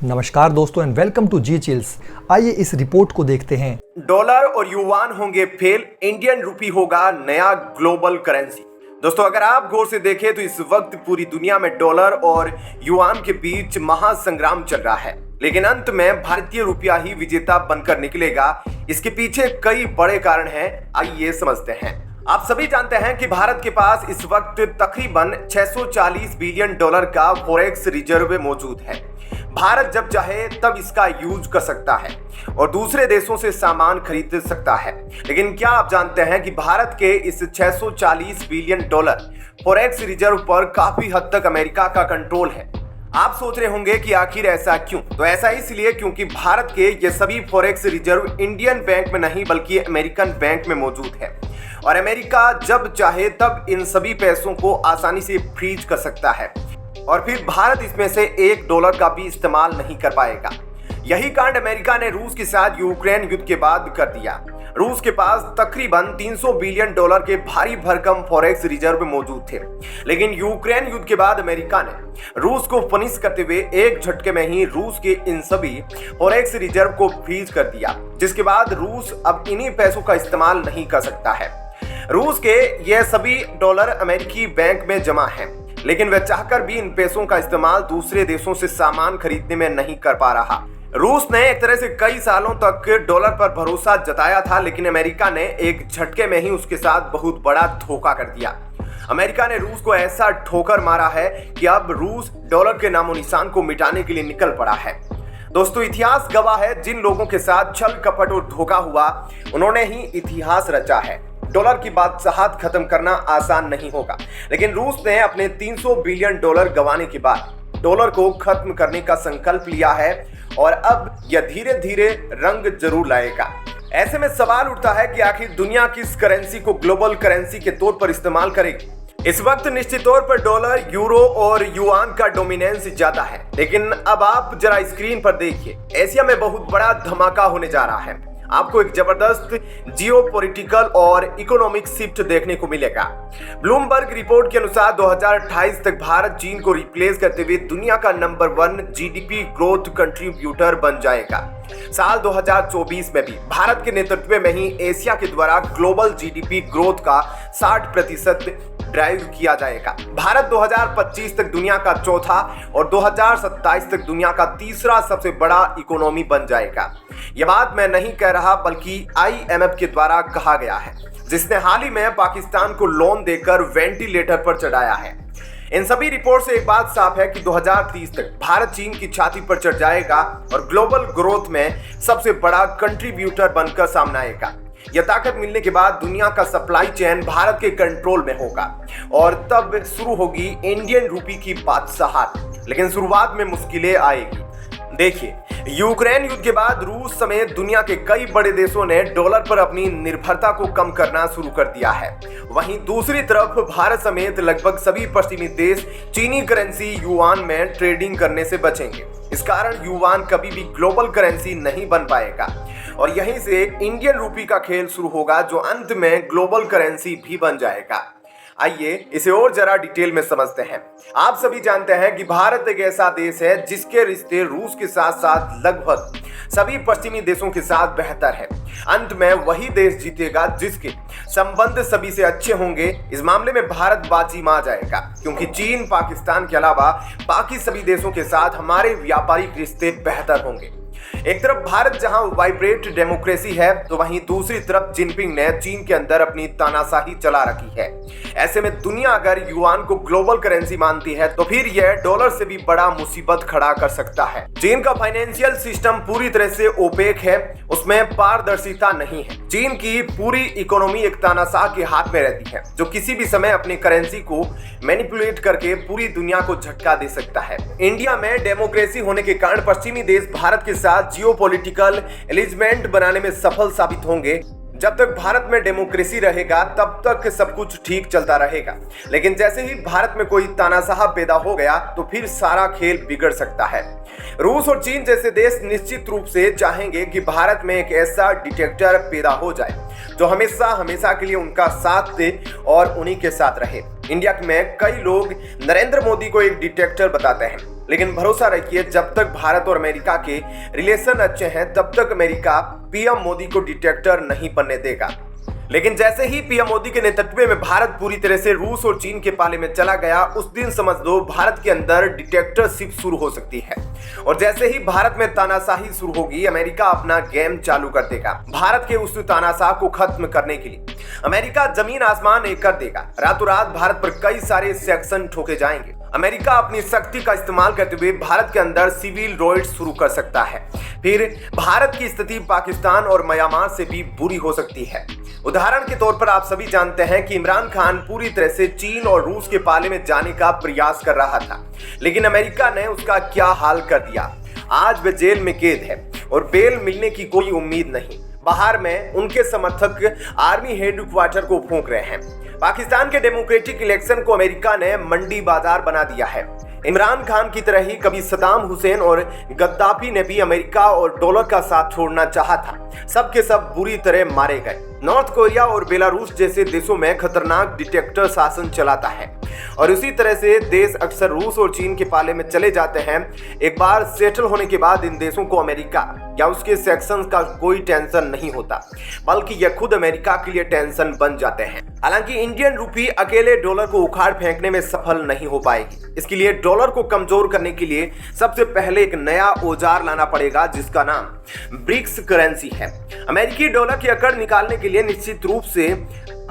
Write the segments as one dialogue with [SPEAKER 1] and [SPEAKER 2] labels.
[SPEAKER 1] नमस्कार दोस्तों and welcome to G chills. आइए इस रिपोर्ट को देखते हैं।
[SPEAKER 2] डॉलर और युआन होंगे फेल, इंडियन रूपी होगा नया ग्लोबल करेंसी। दोस्तों, अगर आप गौर से देखें तो इस वक्त पूरी दुनिया में डॉलर और युआन के बीच महासंग्राम चल रहा है, लेकिन अंत में भारतीय रुपया ही विजेता बनकर निकलेगा। इसके पीछे कई बड़े कारण हैं, आइए समझते हैं। आप सभी जानते हैं कि भारत के पास इस वक्त तकरीबन 640 बिलियन डॉलर का फॉरेक्स रिजर्व मौजूद है। भारत जब चाहे तब इसका यूज कर सकता है और दूसरे देशों से सामान खरीद सकता है। लेकिन क्या आप जानते हैं कि भारत के इस 640 बिलियन डॉलर फॉरेक्स रिजर्व पर काफी हद तक अमेरिका का कंट्रोल है। आप सोच रहे होंगे कि आखिर ऐसा क्यों? तो ऐसा इसलिए क्योंकि भारत के ये सभी फॉरेक्स रिजर्व इंडियन बैंक में नहीं बल्कि अमेरिकन बैंक में मौजूद है और अमेरिका जब चाहे तब इन सभी पैसों को आसानी से फ्रीज कर सकता है और फिर भारत इसमें से $1 का भी इस्तेमाल नहीं कर पाएगा। यही कांड अमेरिका ने रूस के साथ यूक्रेन युद्ध के बाद कर दिया। रूस के पास तकरीबन $300 बिलियन के भारी भरकम फॉरेक्स रिजर्व मौजूद थे, लेकिन यूक्रेन युद्ध के बाद अमेरिका ने रूस को पनिश करते हुए एक झटके में ही रूस के इन सभी फॉरेक्स रिजर्व को फ्रीज कर दिया, जिसके बाद रूस अब इन्हीं पैसों का इस्तेमाल नहीं कर सकता है। रूस के ये सभी डॉलर अमेरिकी बैंक में जमा हैं, लेकिन वह चाहकर भी इन पैसों का इस्तेमाल दूसरे देशों से सामान खरीदने में नहीं कर पा रहा। रूस ने एक तरह से कई सालों तक डॉलर पर भरोसा जताया था, लेकिन अमेरिका ने एक झटके में ही उसके साथ बहुत बड़ा धोखा कर दिया। अमेरिका ने रूस को ऐसा ठोकर मारा है कि अब रूस डॉलर के नामो निशान को मिटाने के लिए निकल पड़ा है। दोस्तों, इतिहास गवाह है, जिन लोगों के साथ छल कपट और धोखा हुआ उन्होंने ही इतिहास रचा है। डॉलर की बादशाहत खत्म करना आसान नहीं होगा, लेकिन रूस ने अपने $300 बिलियन गंवाने के बाद डॉलर को खत्म करने का संकल्प लिया है और अब यह धीरे धीरे रंग जरूर लाएगा। ऐसे में सवाल उठता है कि आखिर दुनिया किस करेंसी को ग्लोबल करेंसी के तौर पर इस्तेमाल करेगी। इस वक्त निश्चित तौर पर डॉलर, यूरो और युआन का डोमिनेंस ज्यादा है, लेकिन अब आप जरा स्क्रीन पर देखिए, एशिया में बहुत बड़ा धमाका होने जा रहा है। आपको एक जबरदस्त जियोपॉलिटिकल और इकोनॉमिक शिफ्ट देखने को मिलेगा। ब्लूमबर्ग रिपोर्ट के अनुसार 2028 तक भारत चीन को रिप्लेस करते हुए दुनिया का नंबर 1 जीडीपी ग्रोथ कंट्रीब्यूटर बन जाएगा। साल 2024 में भी भारत के नेतृत्व में ही एशिया के द्वारा ग्लोबल जीडीपी ग्रोथ का 60% ड्राइव किया जाएगा। भारत 2025 तक दुनिया का चौथा और 2027 तक दुनिया का तीसरा सबसे बड़ा इकोनॉमी बन जाएगा। यह बात मैं नहीं कह रहा बल्कि IMF के द्वारा कहा गया है, जिसने हाल ही में पाकिस्तान को लोन देकर वेंटिलेटर पर चढ़ाया है। इन सभी रिपोर्ट से एक बात साफ है कि 2030 तक भारत चीन की छाती पर चढ़ जाएगा और ग्लोबल ग्रोथ में सबसे बड़ा कंट्रीब्यूटर बनकर सामने आएगा। यह ताकत मिलने के बाद दुनिया का सप्लाई चेन भारत के कंट्रोल में होगा और तब शुरू होगी इंडियन रूपी की बादशाहत। लेकिन शुरुआत में मुश्किलें आएगी। देखिए, यूक्रेन युद्ध के बाद रूस समेत दुनिया के कई बड़े देशों ने डॉलर पर अपनी निर्भरता को कम करना शुरू कर दिया है। वहीं दूसरी तरफ भारत समेत लगभग सभी पश्चिमी देश चीनी करेंसी युआन में ट्रेडिंग करने से बचेंगे। इस कारण युआन कभी भी ग्लोबल करेंसी नहीं बन पाएगा और यहीं से इंडियन रूपी का खेल शुरू होगा, जो अंत में ग्लोबल करेंसी भी बन जाएगा। आइए इसे और जरा डिटेल में समझते हैं। आप सभी जानते हैं कि भारत एक ऐसा देश है जिसके रिश्ते रूस के साथ साथ लगभग सभी पश्चिमी देशों के साथ बेहतर है। अंत में वही देश जीतेगा जिसके संबंध सभी से अच्छे होंगे। इस मामले में भारत बाजी मार जाएगा, क्योंकि चीन, पाकिस्तान के अलावा बाकी सभी देशों के साथ हमारे व्यापारिक रिश्ते बेहतर होंगे। एक तरफ भारत जहां वाइब्रेट डेमोक्रेसी है, तो वहीं दूसरी तरफ जिनपिंग ने चीन के अंदर अपनी तानाशाही चला रखी है। ऐसे में दुनिया अगर युआन को ग्लोबल करेंसी मानती है तो फिर यह डॉलर से भी बड़ा मुसीबत खड़ा कर सकता है। चीन का फाइनेंशियल सिस्टम पूरी तरह से ओपेक है, उसमें पारदर्शिता नहीं है। चीन की पूरी इकोनॉमी एक तानाशाह के हाथ में रहती है, जो किसी भी समय अपनी करेंसी को मैनिपुलेट करके पूरी दुनिया को झटका दे सकता है। इंडिया में डेमोक्रेसी होने के कारण पश्चिमी देश भारत के साथ जियोपॉलिटिकल एलिजमेंट बनाने में सफल साबित होंगे। जब तक भारत में डेमोक्रेसी रहेगा तब तक सब कुछ ठीक चलता रहेगा, लेकिन जैसे ही भारत में कोई तानाशाह पैदा हो गया तो फिर सारा खेल बिगड़ सकता है। रूस और चीन जैसे देश निश्चित रूप से चाहेंगे कि भारत में एक ऐसा डिक्टेटर पैदा हो जाए जो हमेशा हमेशा के लिए उनका साथ दे और उन्हीं के साथ रहे। इंडिया में कई लोग नरेंद्र मोदी को एक डिक्टेटर बताते हैं, लेकिन भरोसा रखिए, जब तक भारत और अमेरिका के रिलेशन अच्छे हैं तब तक अमेरिका पीएम मोदी को डिक्टेटर नहीं बनने देगा। लेकिन जैसे ही पीएम मोदी के नेतृत्व में भारत पूरी तरह से रूस और चीन के पाले में चला गया, उस दिन समझ लो भारत के अंदर डिक्टेटरशिप शुरू हो सकती है। और जैसे ही भारत में तानाशाही शुरू होगी, अमेरिका अपना गेम चालू कर देगा। भारत के उस तानाशाह को खत्म करने के लिए अमेरिका जमीन आसमान एक कर देगा। रातों रात भारत पर कई सारे सैंक्शन ठोके जाएंगे। अमेरिका अपनी शक्ति का इस्तेमाल करते हुए भारत के अंदर सिविल रॉयट्स शुरू कर सकता है। फिर भारत की स्थिति पाकिस्तान और म्यांमार से भी बुरी हो सकती है। उदाहरण के तौर पर आप सभी जानते हैं कि इमरान खान पूरी तरह से चीन और रूस के पाले में जाने का प्रयास कर रहा था, लेकिन अमेरिका ने उसका क्या हाल कर दिया। आज वह जेल में कैद है और बेल मिलने की कोई उम्मीद नहीं। बाहर में उनके समर्थक आर्मी हेडक्वार्टर को फूंक रहे हैं। पाकिस्तान के डेमोक्रेटिक इलेक्शन को अमेरिका ने मंडी बाजार बना दिया है। इमरान खान की तरह ही कभी सद्दाम हुसैन और गद्दाफी ने भी अमेरिका और डॉलर का साथ छोड़ना चाहा था। सबके सब बुरी तरह मारे गए। नॉर्थ कोरिया और बेलारूस जैसे देशों में खतरनाक डिक्टेटर शासन चलाता है और इसी तरह से देश अक्सर रूस और चीन के पाले में चले जाते हैं। एक बार सेटल होने के बाद इन देशों को अमेरिका या उसके सेक्शंस का कोई टेंशन नहीं होता, बल्कि यह खुद अमेरिका के लिए टेंशन बन जाते हैं। हालांकि इंडियन रूपी अकेले डॉलर को उखाड़ फेंकने में सफल नहीं हो पाएगी। इसके लिए डॉलर को कमजोर करने के लिए सबसे पहले एक नया औजार लाना पड़ेगा, जिसका नाम ब्रिक्स करेंसी है। अमेरिकी डॉलर की अकड़ निकालने के लिए निश्चित रूप से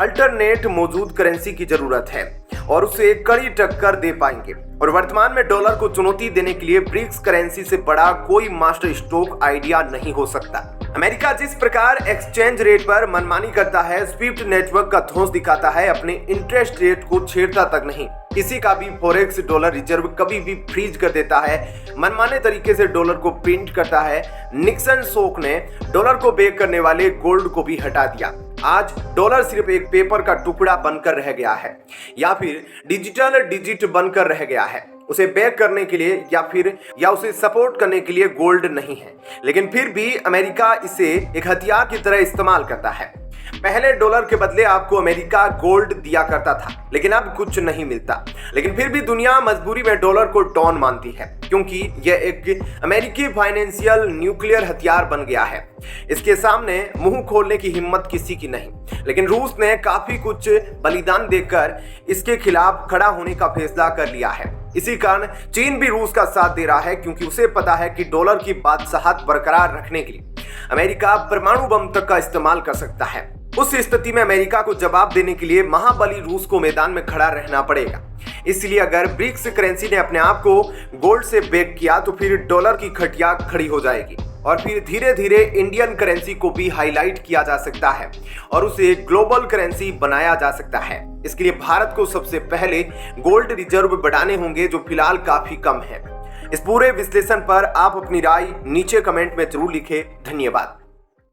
[SPEAKER 2] अल्टरनेट मौजूद करेंसी की जरूरत है और उसे कड़ी टक्कर दे पाएंगे। और वर्तमान में डॉलर को चुनौती देने के लिए ब्रिक्स करेंसी से बड़ा कोई मास्टर स्ट्रोक आइडिया नहीं हो सकता। अमेरिका जिस प्रकार एक्सचेंज रेट पर मनमानी करता है, स्विफ्ट नेटवर्क का धौंस दिखाता है, अपने इंटरेस्ट रेट को छेड़ता तक नहीं। किसी का भी फॉरेक्स डॉलर रिजर्व कभी भी फ्रीज कर देता है, मनमाने तरीके से डॉलर को प्रिंट करता है। निक्सन शॉक ने डॉलर को बेक करने वाले गोल्ड को भी हटा दिया। आज डॉलर सिर्फ एक पेपर का टुकड़ा बनकर रह गया है या फिर डिजिटल डिजिट बनकर रह गया है। उसे बैक करने के लिए या उसे सपोर्ट करने के लिए गोल्ड नहीं है, लेकिन फिर भी अमेरिका इसे एक हथियार की तरह इस्तेमाल करता है। पहले डॉलर के बदले आपको अमेरिका गोल्ड दिया करता था, लेकिन अब कुछ नहीं मिलता। लेकिन फिर भी दुनिया मजबूरी में डॉलर को डॉन मानती है, क्योंकि यह एक अमेरिकी फाइनेंशियल न्यूक्लियर हथियार बन गया है। इसके सामने मुंह खोलने की हिम्मत किसी की नहीं। लेकिन रूस ने काफी कुछ बलिदान देकर इसके खिलाफ खड़ा होने का फैसला कर लिया है। इसी कारण चीन भी रूस का साथ दे रहा है, क्योंकि उसे पता है कि डॉलर की बादशाहत बरकरार रखने के लिए अमेरिका परमाणु बम तक का इस्तेमाल कर सकता है। उस स्थिति में अमेरिका को जवाब देने के लिए महाबली रूस को मैदान में खड़ा रहना पड़ेगा। इसलिए अगर ब्रिक्स करेंसी ने अपने आप को गोल्ड से बैक किया तो फिर डॉलर की खटिया खड़ी हो जाएगी और फिर धीरे धीरे इंडियन करेंसी को भी हाईलाइट किया जा सकता है और उसे ग्लोबल करेंसी बनाया जा सकता है। इसके लिए भारत को सबसे पहले गोल्ड रिजर्व बढ़ाने होंगे, जो फिलहाल काफी कम है। इस पूरे विश्लेषण पर आप अपनी राय नीचे कमेंट में जरूर लिखें। धन्यवाद।